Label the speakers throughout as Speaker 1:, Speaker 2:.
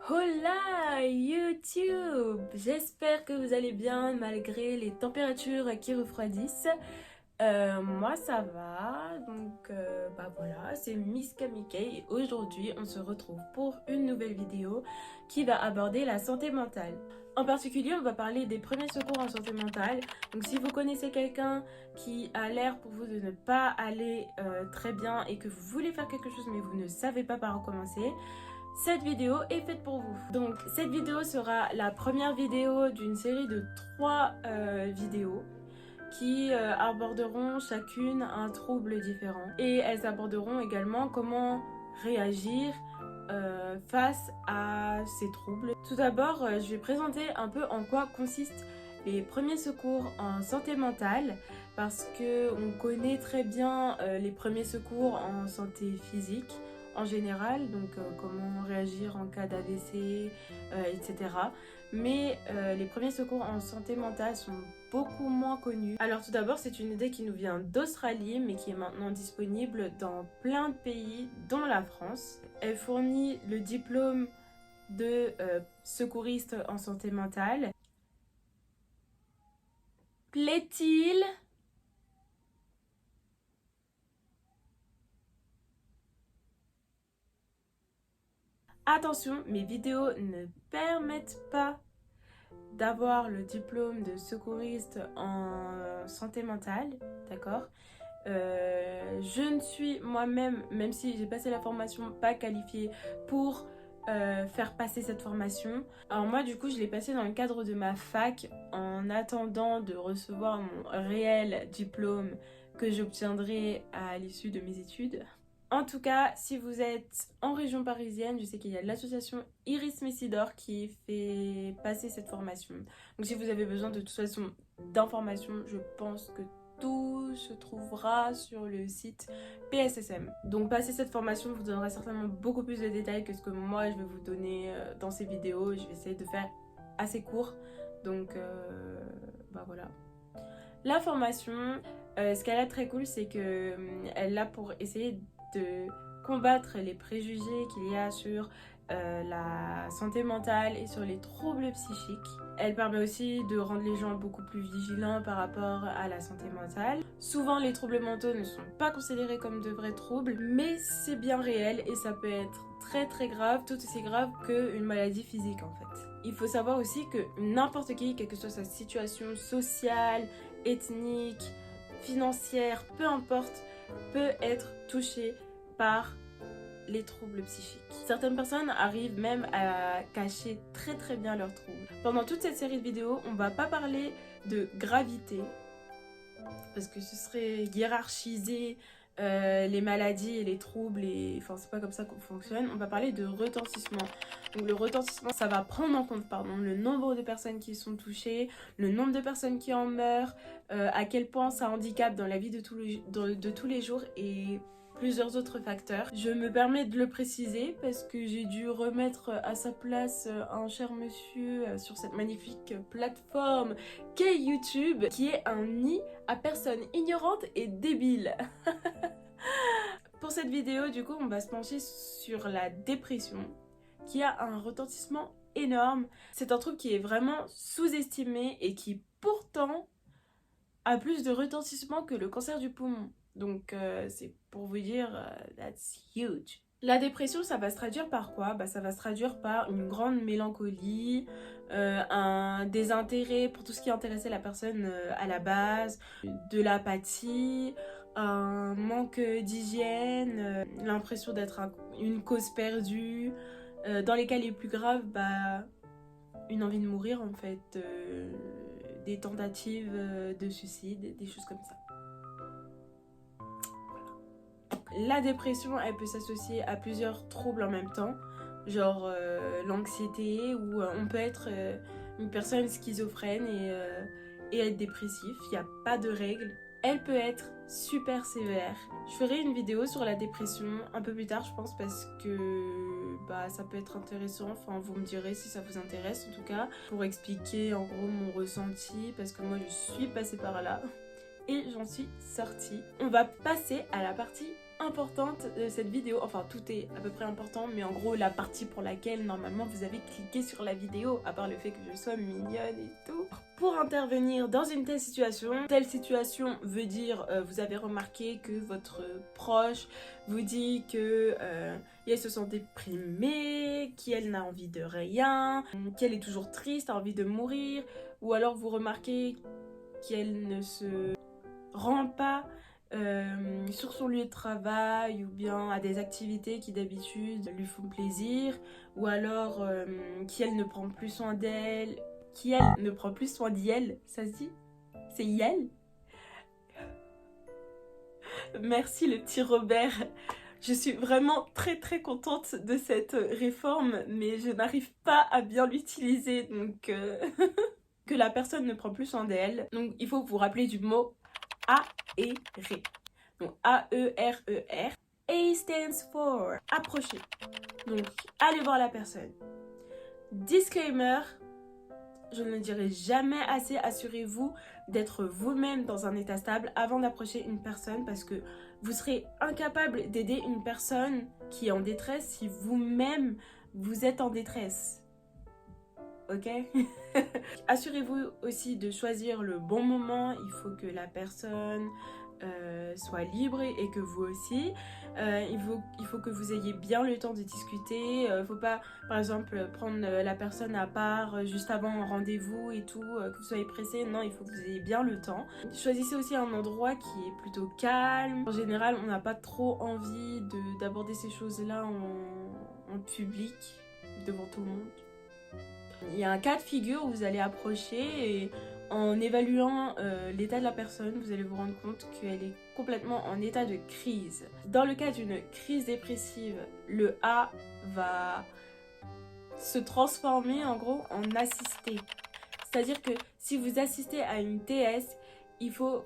Speaker 1: Hola YouTube! J'espère que vous allez bien malgré les températures qui refroidissent. Moi ça va, donc voilà, c'est Miss Kamike et aujourd'hui on se retrouve pour une nouvelle vidéo qui va aborder la santé mentale. En particulier, on va parler des premiers secours en santé mentale. Donc si vous connaissez quelqu'un qui a l'air pour vous de ne pas aller très bien et que vous voulez faire quelque chose mais vous ne savez pas par où commencer, cette vidéo est faite pour vous. Donc cette vidéo sera la première vidéo d'une série de 3 vidéos qui aborderont chacune un trouble différent. Et elles aborderont également comment réagir face à ces troubles. Tout d'abord, je vais présenter un peu en quoi consistent les premiers secours en santé mentale parce que on connaît très bien les premiers secours en santé physique en général, donc comment réagir en cas d'AVC, etc. Mais les premiers secours en santé mentale sont beaucoup moins connus. Alors tout d'abord, c'est une idée qui nous vient d'Australie, mais qui est maintenant disponible dans plein de pays, dont la France. Elle fournit le diplôme de secouriste en santé mentale. Plaît-il ? Attention, mes vidéos ne permettent pas d'avoir le diplôme de secouriste en santé mentale, d'accord ? Je ne suis moi-même, même si j'ai passé la formation, pas qualifiée pour faire passer cette formation. Alors moi du coup je l'ai passée dans le cadre de ma fac en attendant de recevoir mon réel diplôme que j'obtiendrai à l'issue de mes études. En tout cas, si vous êtes en région parisienne, je sais qu'il y a l'association Iris Messidor qui fait passer cette formation. Donc si vous avez besoin de toute façon d'informations, je pense que tout se trouvera sur le site PSSM. Donc passer cette formation vous donnera certainement beaucoup plus de détails que ce que moi je vais vous donner dans ces vidéos. Je vais essayer de faire assez court. Donc voilà. La formation, ce qu'elle a très cool, c'est que elle a pour essayer de combattre les préjugés qu'il y a sur la santé mentale et sur les troubles psychiques. Elle permet aussi de rendre les gens beaucoup plus vigilants par rapport à la santé mentale. Souvent, les troubles mentaux ne sont pas considérés comme de vrais troubles, mais c'est bien réel et ça peut être très très grave, tout aussi grave qu'une maladie physique en fait. Il faut savoir aussi que n'importe qui, quelle que soit sa situation sociale, ethnique, financière, peu importe, peut être touché par les troubles psychiques. Certaines personnes arrivent même à cacher très très bien leurs troubles. Pendant toute cette série de vidéos, on va pas parler de gravité, parce que ce serait hiérarchiser les maladies et les troubles, et enfin c'est pas comme ça qu'on fonctionne. On va parler de retentissement. Donc le retentissement, ça va prendre en compte le nombre de personnes qui sont touchées, le nombre de personnes qui en meurent, à quel point ça handicape dans la vie de tous les jours et plusieurs autres facteurs. Je me permets de le préciser parce que j'ai dû remettre à sa place un cher monsieur sur cette magnifique plateforme qu'est YouTube, qui est un nid à personnes ignorantes et débiles. Pour cette vidéo, du coup, on va se pencher sur la dépression, qui a un retentissement énorme. C'est un truc qui est vraiment sous-estimé et qui pourtant a plus de retentissement que le cancer du poumon. Donc c'est pour vous dire, that's huge. La dépression, ça va se traduire par quoi ? Ça va se traduire par une grande mélancolie, un désintérêt pour tout ce qui intéressait la personne à la base, de l'apathie, un manque d'hygiène, l'impression d'être une cause perdue. Dans les cas les plus graves, une envie de mourir en fait, des tentatives de suicide, des choses comme ça. La dépression, elle peut s'associer à plusieurs troubles en même temps, genre l'anxiété, ou on peut être une personne schizophrène et être dépressif, il n'y a pas de règle. Elle peut être super sévère. Je ferai une vidéo sur la dépression un peu plus tard, je pense, parce que ça peut être intéressant. Enfin, vous me direz si ça vous intéresse, en tout cas, pour expliquer en gros mon ressenti, parce que moi je suis passée par là et j'en suis sortie. On va passer à la partie importante de cette vidéo, enfin tout est à peu près important, mais en gros la partie pour laquelle normalement vous avez cliqué sur la vidéo, à part le fait que je sois mignonne et tout. Pour intervenir dans une telle situation veut dire vous avez remarqué que votre proche vous dit que elle se sent déprimée, qu'elle n'a envie de rien, qu'elle est toujours triste, a envie de mourir, ou alors vous remarquez qu'elle ne se rend pas sur son lieu de travail ou bien à des activités qui d'habitude lui font plaisir, ou alors qu'elle ne prend plus soin d'elle, ça se dit? C'est Yel? Merci le petit Robert. Je suis vraiment très très contente de cette réforme, mais je n'arrive pas à bien l'utiliser, donc que la personne ne prend plus soin d'elle. Donc il faut vous rappeler du mot A-E-R. Donc A-E-R-E-R. A stands for approcher. Donc allez voir la personne. Disclaimer, je ne le dirai jamais assez, assurez-vous d'être vous-même dans un état stable avant d'approcher une personne, parce que vous serez incapable d'aider une personne qui est en détresse si vous-même vous êtes en détresse. Ok? Assurez-vous aussi de choisir le bon moment. Il faut que la personne soit libre et que vous aussi. Il faut que vous ayez bien le temps de discuter. Il ne faut pas, par exemple, prendre la personne à part juste avant un rendez-vous et tout, que vous soyez pressé. Non, il faut que vous ayez bien le temps. Choisissez aussi un endroit qui est plutôt calme. En général, on n'a pas trop envie d'aborder ces choses-là en public, devant tout le monde. Il y a un cas de figure où vous allez approcher et en évaluant l'état de la personne, vous allez vous rendre compte qu'elle est complètement en état de crise. Dans le cas d'une crise dépressive, le A va se transformer en gros en assisté. C'est-à-dire que si vous assistez à une TS, il faut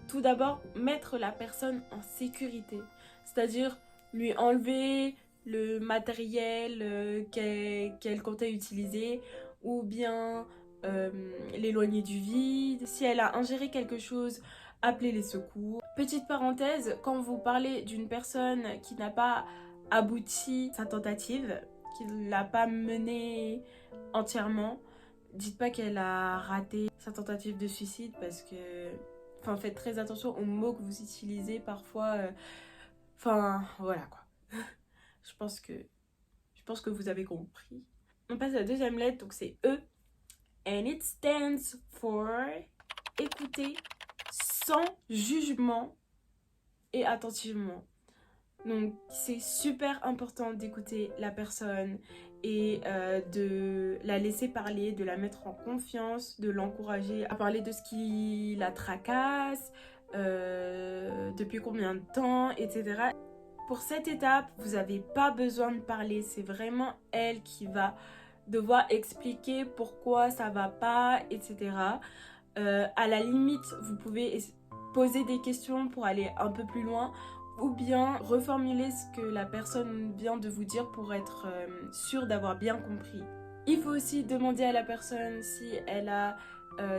Speaker 1: tout d'abord mettre la personne en sécurité. C'est-à-dire lui enlever le matériel qu'elle comptait utiliser, ou bien l'éloigner du vide. Si elle a ingéré quelque chose, appelez les secours. Petite parenthèse, quand vous parlez d'une personne qui n'a pas abouti sa tentative, qui ne l'a pas menée entièrement, dites pas qu'elle a raté sa tentative de suicide, parce que... Enfin, faites très attention aux mots que vous utilisez parfois. Enfin, voilà quoi. Je pense que vous avez compris. On passe à la deuxième lettre, donc c'est E. And it stands for écouter sans jugement et attentivement. Donc c'est super important d'écouter la personne et de la laisser parler, de la mettre en confiance, de l'encourager à parler de ce qui la tracasse, depuis combien de temps, etc. Pour cette étape, vous n'avez pas besoin de parler, c'est vraiment elle qui va devoir expliquer pourquoi ça va pas, etc. À la limite, vous pouvez poser des questions pour aller un peu plus loin, ou bien reformuler ce que la personne vient de vous dire pour être sûr d'avoir bien compris. Il faut aussi demander à la personne si elle a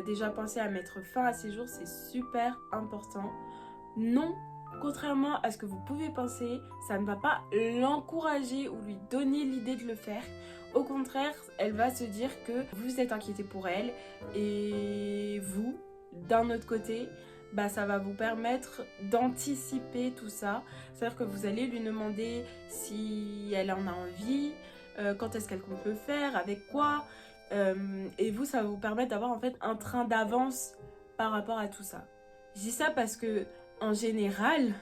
Speaker 1: déjà pensé à mettre fin à ses jours, c'est super important. Non, contrairement à ce que vous pouvez penser, ça ne va pas l'encourager ou lui donner l'idée de le faire. Au contraire, elle va se dire que vous êtes inquiété pour elle, et vous, d'un autre côté, bah, ça va vous permettre d'anticiper tout ça. C'est-à-dire que vous allez lui demander si elle en a envie, quand est-ce qu'elle compte le faire, avec quoi. Et vous, ça va vous permettre d'avoir en fait un train d'avance par rapport à tout ça. Je dis ça parce que, en général,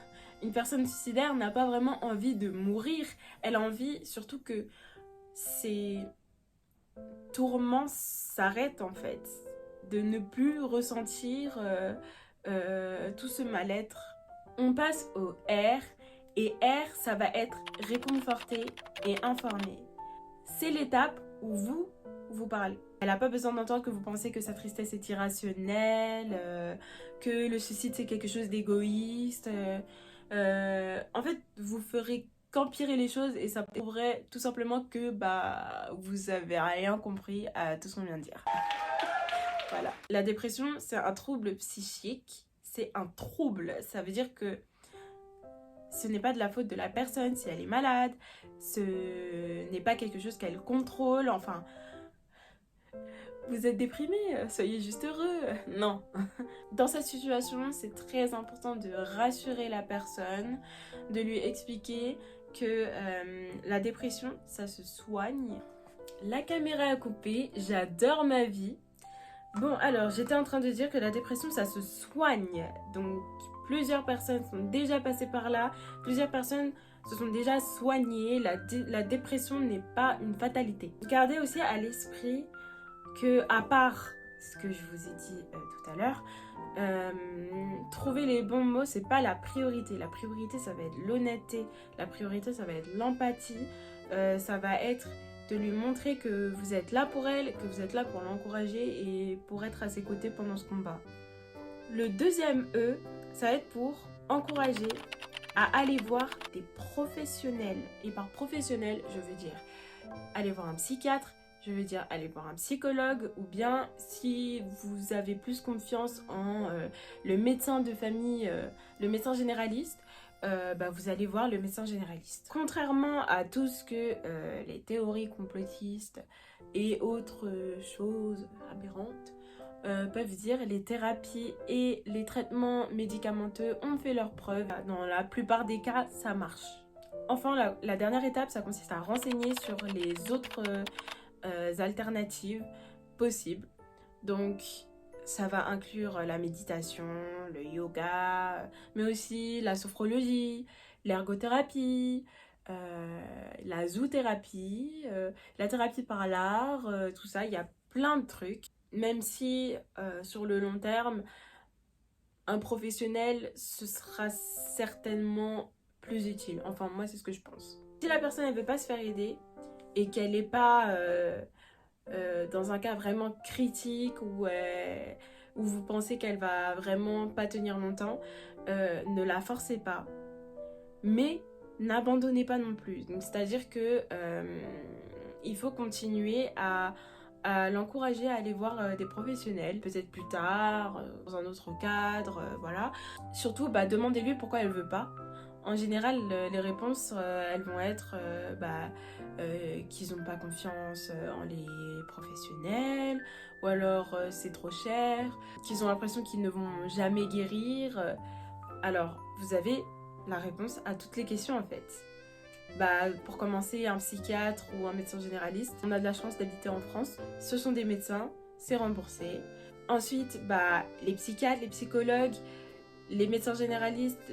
Speaker 1: une personne suicidaire n'a pas vraiment envie de mourir. Elle a envie surtout que ses tourments s'arrêtent en fait. De ne plus ressentir tout ce mal-être. On passe au R. Et R, ça va être réconforter et informer. C'est l'étape où vous parlez. Elle n'a pas besoin d'entendre que vous pensez que sa tristesse est irrationnelle, que le suicide c'est quelque chose d'égoïste. En fait, vous ferez qu'empirer les choses, et ça prouverait tout simplement que bah, vous avez rien compris à tout ce qu'on vient de dire. Voilà. La dépression, c'est un trouble psychique. C'est un trouble. Ça veut dire que Ce n'est pas de la faute de la personne si elle est malade, ce n'est pas quelque chose qu'elle contrôle, enfin... Vous êtes déprimé, soyez juste heureux. Non. Dans cette situation, c'est très important de rassurer la personne, de lui expliquer que la dépression, ça se soigne. La caméra a coupé, j'adore ma vie. Bon, alors, j'étais en train de dire que la dépression, ça se soigne. Donc, plusieurs personnes sont déjà passées par là, plusieurs personnes se sont déjà soignées. La dépression n'est pas une fatalité. Gardez aussi à l'esprit que, à part ce que je vous ai dit tout à l'heure, trouver les bons mots, c'est pas la priorité. La priorité, ça va être l'honnêteté. La priorité, ça va être l'empathie. Ça va être de lui montrer que vous êtes là pour elle, que vous êtes là pour l'encourager et pour être à ses côtés pendant ce combat. Le deuxième E, ça va être pour encourager à aller voir des professionnels. Et par professionnel, je veux dire aller voir un psychiatre, je veux dire aller voir un psychologue, ou bien si vous avez plus confiance en le médecin de famille, le médecin généraliste, vous allez voir le médecin généraliste. Contrairement à tout ce que les théories complotistes et autres choses aberrantes peuvent dire, les thérapies et les traitements médicamenteux ont fait leurs preuves. Dans la plupart des cas, ça marche. Enfin, la dernière étape, ça consiste à renseigner sur les autres alternatives possibles. Donc, ça va inclure la méditation, le yoga, mais aussi la sophrologie, l'ergothérapie, la zoothérapie, la thérapie par l'art, tout ça. Il y a plein de trucs. Même si, sur le long terme, un professionnel, ce sera certainement plus utile. Enfin, moi, c'est ce que je pense. Si la personne ne veut pas se faire aider et qu'elle n'est pas dans un cas vraiment critique où vous pensez qu'elle va vraiment pas tenir longtemps, ne la forcez pas. Mais n'abandonnez pas non plus. Donc, c'est-à-dire que il faut continuer à l'encourager à aller voir des professionnels, peut-être plus tard, dans un autre cadre, voilà. Surtout, demandez-lui pourquoi elle veut pas. En général, les réponses, elles vont être qu'ils n'ont pas confiance en les professionnels, ou alors c'est trop cher, qu'ils ont l'impression qu'ils ne vont jamais guérir. Alors, vous avez la réponse à toutes les questions en fait. Pour commencer, un psychiatre ou un médecin généraliste, on a de la chance d'habiter en France. Ce sont des médecins, c'est remboursé. Ensuite, les psychiatres, les psychologues, les médecins généralistes,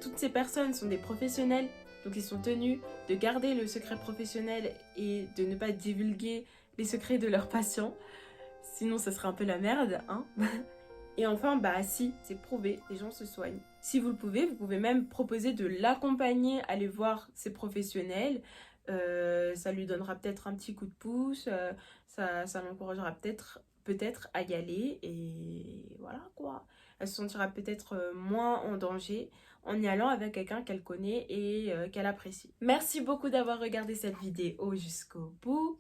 Speaker 1: toutes ces personnes sont des professionnels, donc ils sont tenus de garder le secret professionnel et de ne pas divulguer les secrets de leurs patients. Sinon, ça serait un peu la merde, hein. Et enfin, si, c'est prouvé, les gens se soignent. Si vous le pouvez, vous pouvez même proposer de l'accompagner, aller voir ces professionnels. Ça lui donnera peut-être un petit coup de pouce, ça l'encouragera peut-être à y aller. Et voilà quoi. Elle se sentira peut-être moins en danger en y allant avec quelqu'un qu'elle connaît et qu'elle apprécie. Merci beaucoup d'avoir regardé cette vidéo jusqu'au bout.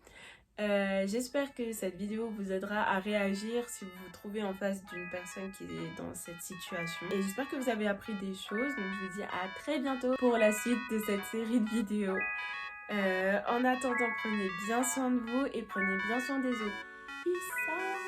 Speaker 1: J'espère que cette vidéo vous aidera à réagir si vous vous trouvez en face d'une personne qui est dans cette situation. Et j'espère que vous avez appris des choses. Donc je vous dis à très bientôt pour la suite de cette série de vidéos. En attendant, prenez bien soin de vous et prenez bien soin des autres. Peace out!